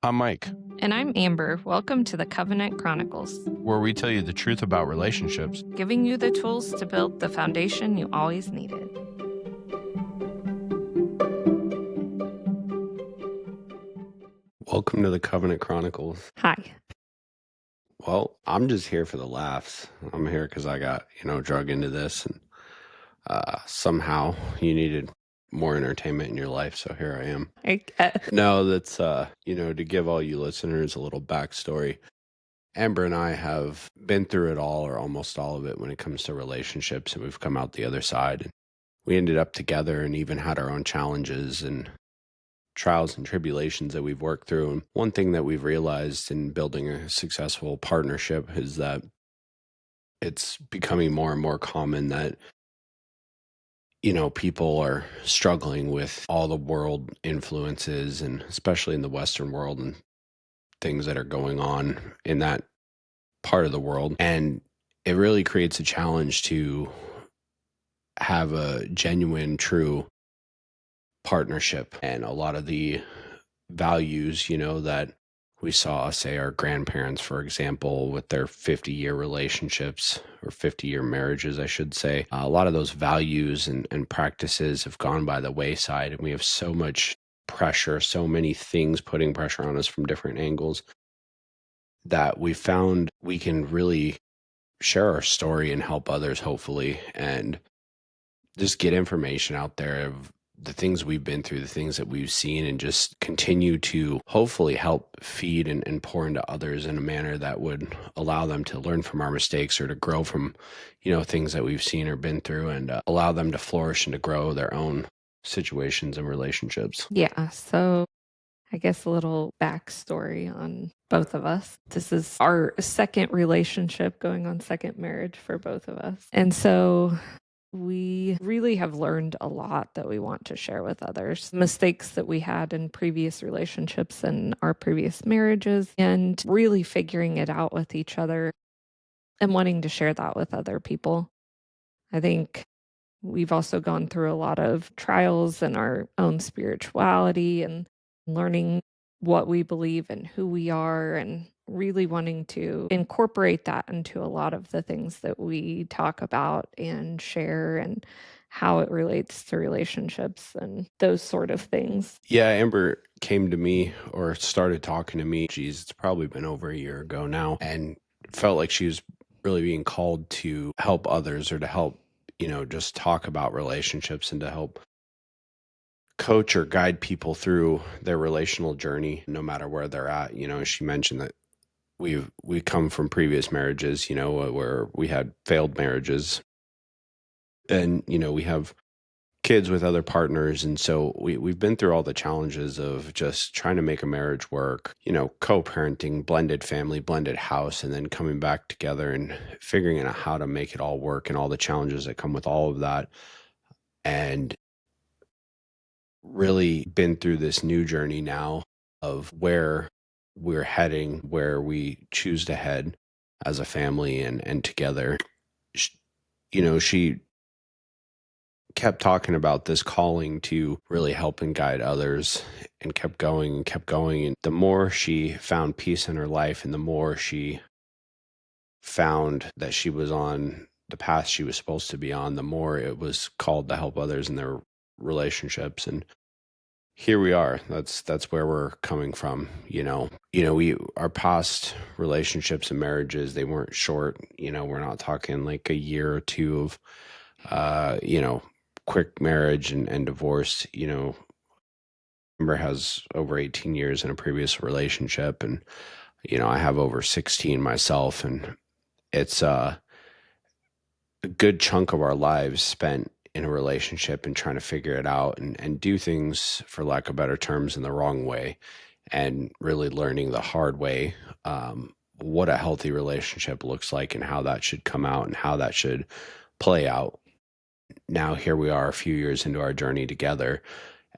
I'm Mike, And I'm Amber. Welcome to the Covenant Chronicles, where we tell you the truth about relationships. giving you the tools to build the foundation you always needed. Welcome to the Covenant Chronicles. Hi. Well, I'm just here for the laughs. I'm here because I got, drug into this and somehow you needed more entertainment in your life. So here I am. No, that's, to give all you listeners a little backstory. Amber and I have been through it all or almost all of it when it comes to relationships, and we've come out the other side. We ended up together and even had our own challenges and trials and tribulations that we've worked through. And one thing that we've realized in building a successful partnership is that it's becoming more and more common that, people are struggling with all the world influences, and especially in the Western world and things that are going on in that part of the world. And it really creates a challenge to have a genuine, true partnership. And a lot of the values, that we saw, say, our grandparents, for example, with their 50-year relationships or 50-year marriages, I should say. A lot of those values and practices have gone by the wayside, and we have so much pressure, so many things putting pressure on us from different angles, that we found we can really share our story and help others, hopefully, and just get information out there of the things we've been through, the things that we've seen, and just continue to hopefully help feed and pour into others in a manner that would allow them to learn from our mistakes or to grow from, things that we've seen or been through, and allow them to flourish and to grow their own situations and relationships. Yeah, so I guess a little backstory on both of us. This is our second relationship, going on second marriage for both of us. And so we really have learned a lot that we want to share with others. Mistakes that we had in previous relationships and our previous marriages, and really figuring it out with each other and wanting to share that with other people. I think we've also gone through a lot of trials in our own spirituality and learning what we believe and who we are, and really wanting to incorporate that into a lot of the things that we talk about and share, and how it relates to relationships and those sort of things. Yeah, Amber came to me or started talking to me. Geez, it's probably been over a year ago now, and felt like she was really being called to help others or to help, just talk about relationships and to help coach or guide people through their relational journey, no matter where they're at. She mentioned that we come from previous marriages, where we had failed marriages, and we have kids with other partners, and so we've been through all the challenges of just trying to make a marriage work, co-parenting, blended family, blended house, and then coming back together and figuring out how to make it all work and all the challenges that come with all of that. And really been through this new journey now of where we're heading, where we choose to head as a family and together. She kept talking about this calling to really help and guide others, and kept going and kept going. And the more she found peace in her life, and the more she found that she was on the path she was supposed to be on, the more it was called to help others in their relationships. And here we are. That's where we're coming from. We our past relationships and marriages, they weren't short. We're not talking like a year or two of quick marriage and divorce. Amber has over 18 years in a previous relationship, and I have over 16 myself, and it's a good chunk of our lives spent in a relationship and trying to figure it out and do things, for lack of better terms, in the wrong way, and really learning the hard way what a healthy relationship looks like and how that should come out and how that should play out. Now here we are a few years into our journey together,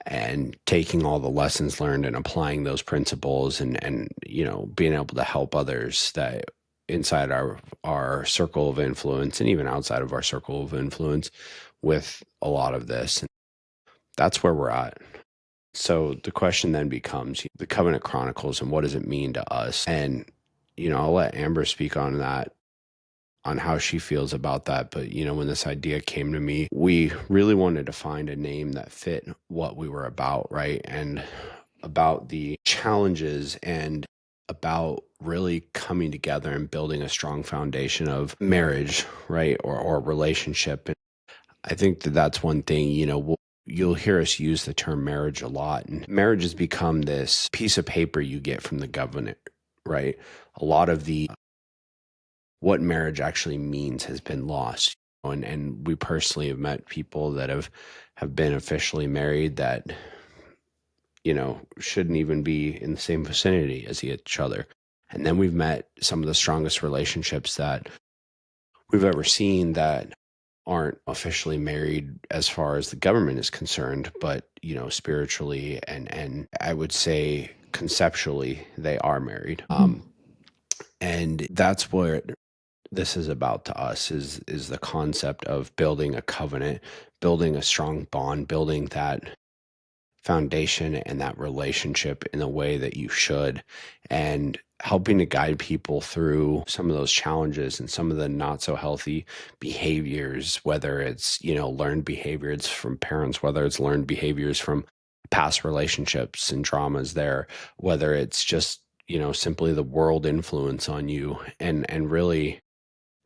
and taking all the lessons learned and applying those principles, and being able to help others that inside our circle of influence, and even outside of our circle of influence, with a lot of this. And that's where we're at. So the question then becomes the Covenant Chronicles and what does it mean to us? And, I'll let Amber speak on that, on how she feels about that. But, when this idea came to me, we really wanted to find a name that fit what we were about, right? And about the challenges and about really coming together and building a strong foundation of marriage, right? Or relationship. And I think that that's one thing, you'll hear us use the term marriage a lot. And marriage has become this piece of paper you get from the government, right? A lot of the what marriage actually means has been lost. And we personally have met people that have been officially married that, shouldn't even be in the same vicinity as each other. And then we've met some of the strongest relationships that we've ever seen that aren't officially married as far as the government is concerned, but spiritually and I would say conceptually they are married. And that's where this is about to us is the concept of building a covenant, building a strong bond, building that foundation and that relationship in the way that you should, and helping to guide people through some of those challenges and some of the not so healthy behaviors, whether it's, learned behaviors from parents, whether it's learned behaviors from past relationships and traumas there, whether it's just, simply the world influence on you, and really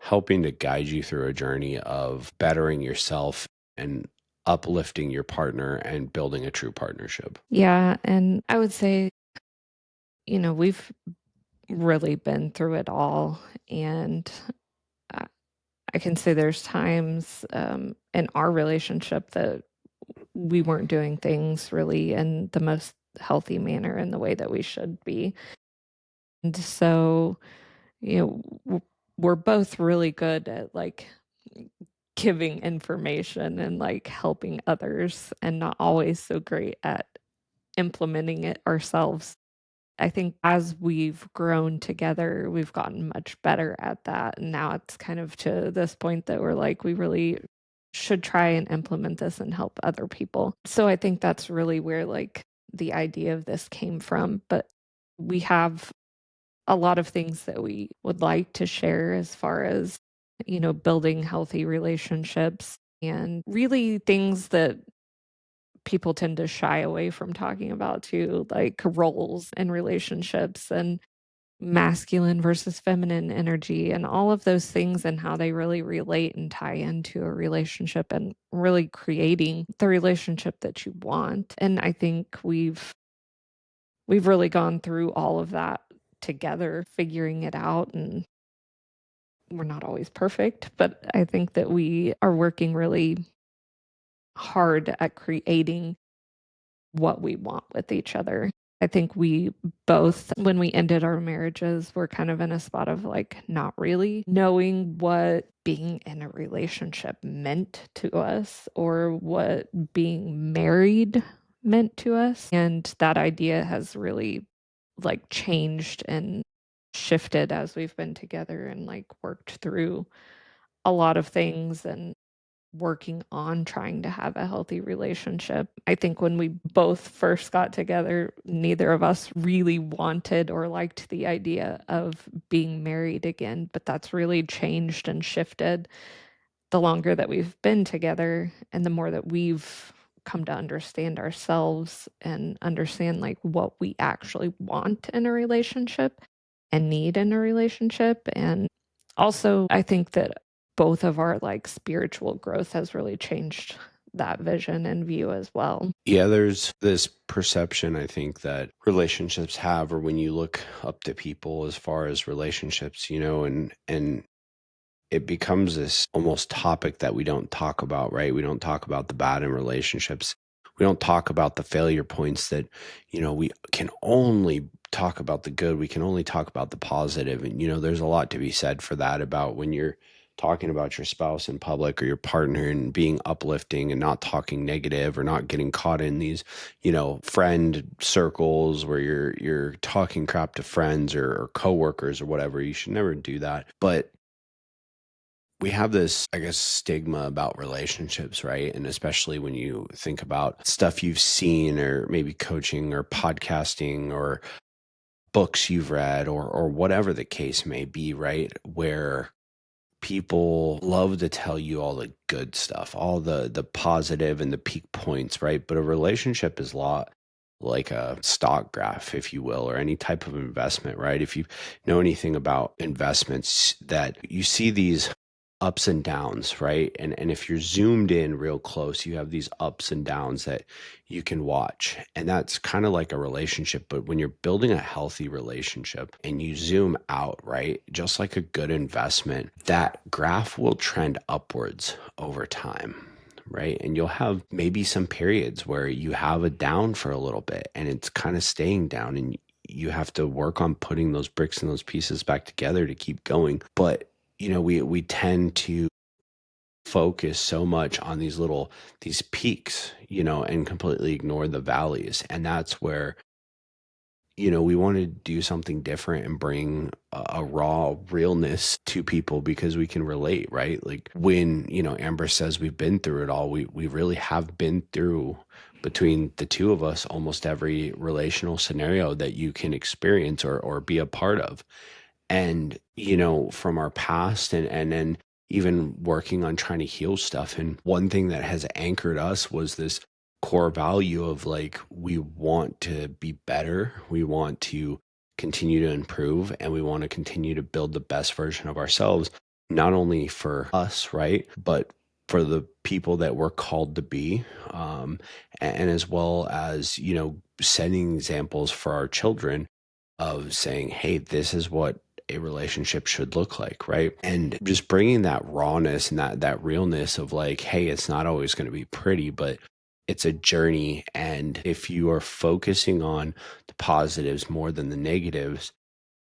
helping to guide you through a journey of bettering yourself and uplifting your partner and building a true partnership. Yeah. And I would say, we've really been through it all. And I I can say there's times in our relationship that we weren't doing things really in the most healthy manner in the way that we should be. And so, we're both really good at like giving information and like helping others and not always so great at implementing it ourselves. I think as we've grown together, we've gotten much better at that. And now it's kind of to this point that we're like, we really should try and implement this and help other people. So I think that's really where like the idea of this came from. But we have a lot of things that we would like to share as far as, building healthy relationships and really things that people tend to shy away from talking about too, like roles and relationships and masculine versus feminine energy and all of those things and how they really relate and tie into a relationship and really creating the relationship that you want. And I think we've really gone through all of that together, figuring it out, and we're not always perfect, but I think that we are working really hard at creating what we want with each other. I think we both, when we ended our marriages, were kind of in a spot of like not really knowing what being in a relationship meant to us or what being married meant to us. And that idea has really like changed and shifted as we've been together and like worked through a lot of things and working on trying to have a healthy relationship. I think when we both first got together, neither of us really wanted or liked the idea of being married again, but that's really changed and shifted the longer that we've been together and the more that we've come to understand ourselves and understand like what we actually want in a relationship and need in a relationship. And also, I think that both of our like spiritual growth has really changed that vision and view as well. Yeah, there's this perception I think that relationships have, or when you look up to people as far as relationships, and it becomes this almost topic that we don't talk about, right? We don't talk about the bad in relationships. We don't talk about the failure points that, we can only talk about the good. We can only talk about the positive. And, there's a lot to be said for that about when you're talking about your spouse in public or your partner and being uplifting and not talking negative or not getting caught in these, friend circles where you're talking crap to friends or coworkers or whatever. You should never do that. But we have this, I guess, stigma about relationships, right? And especially when you think about stuff you've seen, or maybe coaching or podcasting or books you've read, or whatever the case may be, right? Where people love to tell you all the good stuff, all the positive and the peak points, right? But a relationship is a lot like a stock graph, if you will, or any type of investment, right? If you know anything about investments, that you see these ups and downs, right? And if you're zoomed in real close, you have these ups and downs that you can watch. And that's kind of like a relationship. But when you're building a healthy relationship and you zoom out, right, just like a good investment, that graph will trend upwards over time. Right. And you'll have maybe some periods where you have a down for a little bit and it's kind of staying down, and you have to work on putting those bricks and those pieces back together to keep going. But we tend to focus so much on these peaks, and completely ignore the valleys. And that's where, we want to do something different and bring a raw realness to people, because we can relate, right? Like when, Amber says we've been through it all, we really have been through, between the two of us, almost every relational scenario that you can experience or be a part of. And from our past, and then even working on trying to heal stuff. And one thing that has anchored us was this core value of, like, we want to be better, we want to continue to improve, and we want to continue to build the best version of ourselves, not only for us, right, but for the people that we're called to be, and as well as setting examples for our children of saying, hey, this is what a relationship should look like, right? And just bringing that rawness and that realness of, like, hey, it's not always going to be pretty, but it's a journey. And if you are focusing on the positives more than the negatives,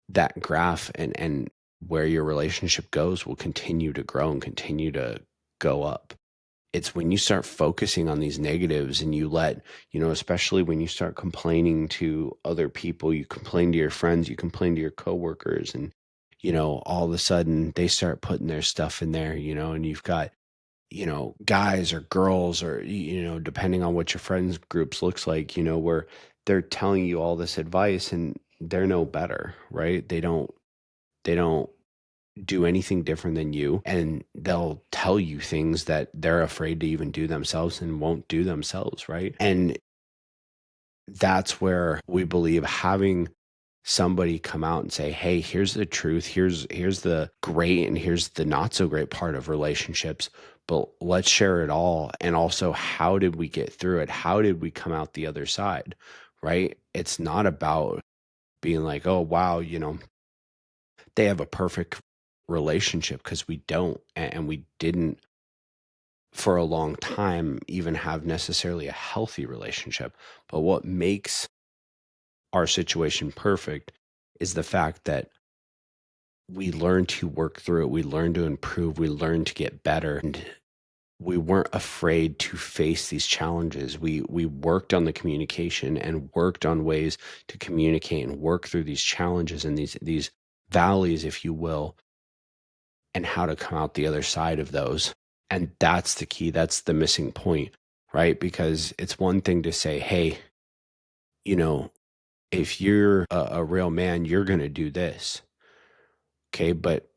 that graph and where your relationship goes will continue to grow and continue to go up. It's when you start focusing on these negatives and you let, especially when you start complaining to other people, you complain to your friends, you complain to your coworkers, and, all of a sudden they start putting their stuff in there, and you've got, guys or girls, or, depending on what your friends groups looks like, where they're telling you all this advice and they're no better, right? They don't do anything different than you, and they'll tell you things that they're afraid to even do themselves and won't do themselves, right? And that's where we believe having somebody come out and say, hey, here's the truth, here's the great and here's the not so great part of relationships, but let's share it all. And also, how did we get through it? How did we come out the other side? Right? It's not about being like, oh wow, they have a perfect relationship, because we don't, and we didn't for a long time even have necessarily a healthy relationship. But what makes our situation perfect is the fact that we learn to work through it, we learn to improve, we learn to get better, and we weren't afraid to face these challenges. We worked on the communication and worked on ways to communicate and work through these challenges and these valleys, if you will, and how to come out the other side of those. And that's the key. That's the missing point, right? Because it's one thing to say, hey, you know, if you're a real man, you're going to do this. Okay. But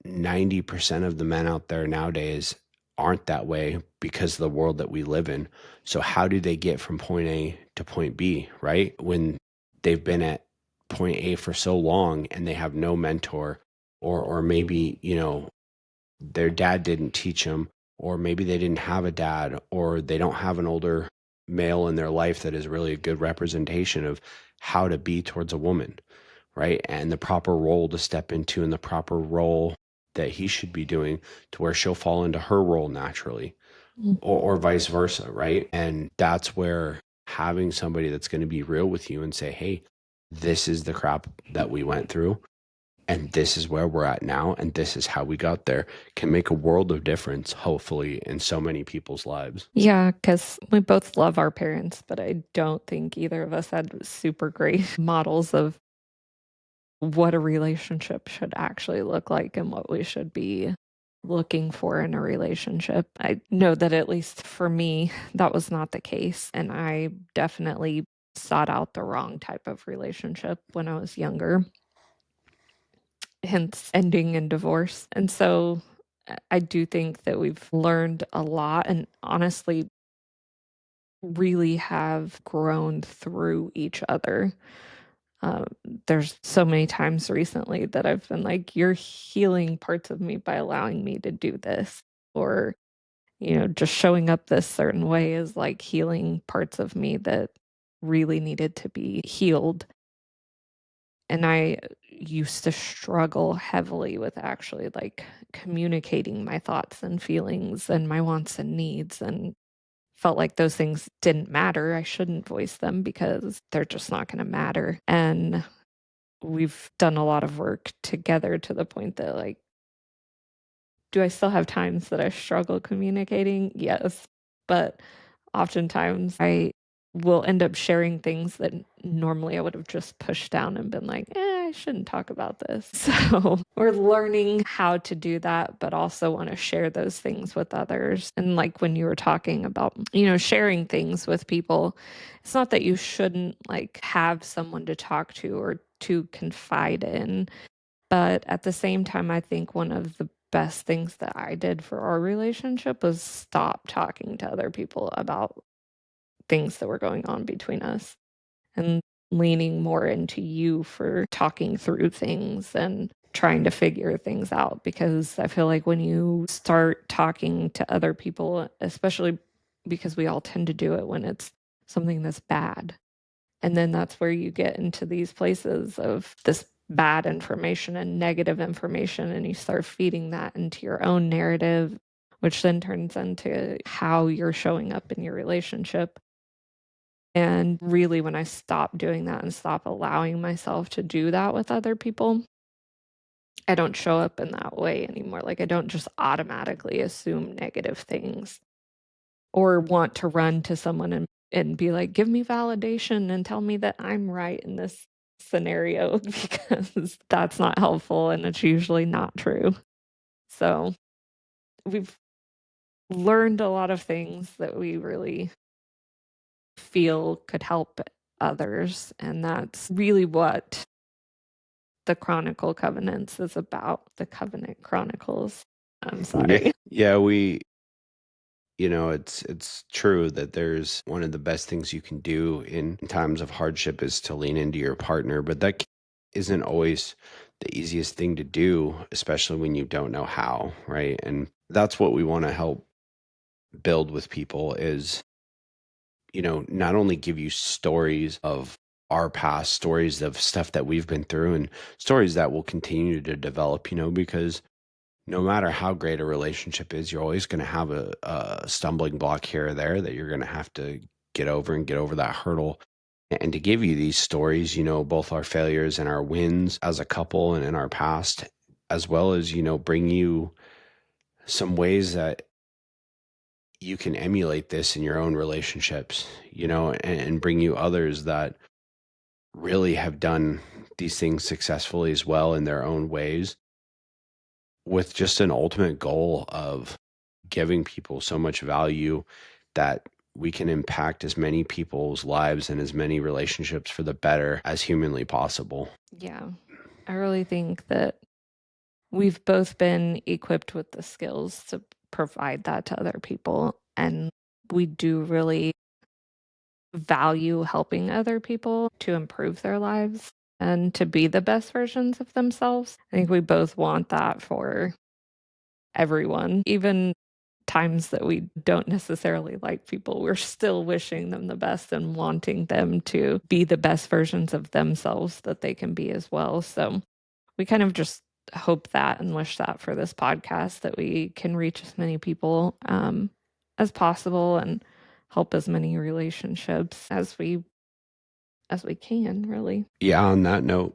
90% of the men out there nowadays aren't that way because of the world that we live in. So, how do they get from point A to point B, right? When they've been at point A for so long and they have no mentor, or maybe, their dad didn't teach them, or maybe they didn't have a dad, or they don't have an older male in their life that is really a good representation of how to be towards a woman, right? And the proper role to step into, and the proper role that he should be doing, to where she'll fall into her role naturally, Mm. or vice versa, right? And that's where having somebody that's going to be real with you and say, hey, this is the crap that we went through, and this is where we're at now, and this is how we got there, can make a world of difference, hopefully, in so many people's lives. Yeah, because we both love our parents, but I don't think either of us had super great models of what a relationship should actually look like and what we should be looking for in a relationship. I know that at least for me, that was not the case. And I definitely sought out the wrong type of relationship when I was younger, hence ending in divorce. And so I do think that we've learned a lot and honestly really have grown through each other. There's so many times recently that I've been like, you're healing parts of me by allowing me to do this. Or, just showing up this certain way is like healing parts of me that really needed to be healed. And I used to struggle heavily with actually like communicating my thoughts and feelings and my wants and needs, and felt like those things didn't matter. I shouldn't voice them because they're just not going to matter. And we've done a lot of work together to the point that, like, do I still have times that I struggle communicating? Yes. But oftentimes I will end up sharing things that normally I would have just pushed down and been like, I shouldn't talk about this. So we're learning how to do that, but also want to share those things with others. And like when you were talking about, sharing things with people, it's not that you shouldn't like have someone to talk to or to confide in. But at the same time, I think one of the best things that I did for our relationship was stop talking to other people about things that were going on between us and leaning more into you for talking through things and trying to figure things out. Because I feel like when you start talking to other people, especially because we all tend to do it when it's something that's bad, and then that's where you get into these places of this bad information and negative information, and you start feeding that into your own narrative, which then turns into how you're showing up in your relationship. And really, when I stop doing that and stop allowing myself to do that with other people, I don't show up in that way anymore. Like, I don't just automatically assume negative things or want to run to someone and be like, give me validation and tell me that I'm right in this scenario, because that's not helpful and it's usually not true. So we've learned a lot of things that we really feel could help others. And that's really what the Chronicle Covenants is about, the Covenant Chronicles. I'm sorry. Yeah, it's true that there's one of the best things you can do in times of hardship is to lean into your partner, but that isn't always the easiest thing to do, especially when you don't know how, right? And that's what we want to help build with people is, not only give you stories of our past, stories of stuff that we've been through and stories that will continue to develop, because no matter how great a relationship is, you're always going to have a stumbling block here or there that you're going to have to get over and get over that hurdle. And to give you these stories, both our failures and our wins as a couple and in our past, as well as, bring you some ways that you can emulate this in your own relationships, and bring you others that really have done these things successfully as well in their own ways, with just an ultimate goal of giving people so much value that we can impact as many people's lives and as many relationships for the better as humanly possible. Yeah. I really think that we've both been equipped with the skills to provide that to other people. And we do really value helping other people to improve their lives and to be the best versions of themselves. I think we both want that for everyone. Even times that we don't necessarily like people, we're still wishing them the best and wanting them to be the best versions of themselves that they can be as well. So we kind of just hope that and wish that for this podcast, that we can reach as many people as possible and help as many relationships as we can, really. Yeah, on that note,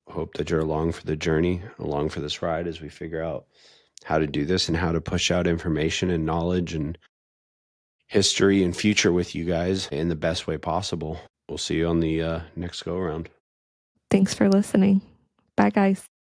hope that you're along for the journey, along for this ride as we figure out how to do this and how to push out information and knowledge and history and future with you guys in the best way possible. We'll see you on the next go around. Thanks for listening. Bye, guys.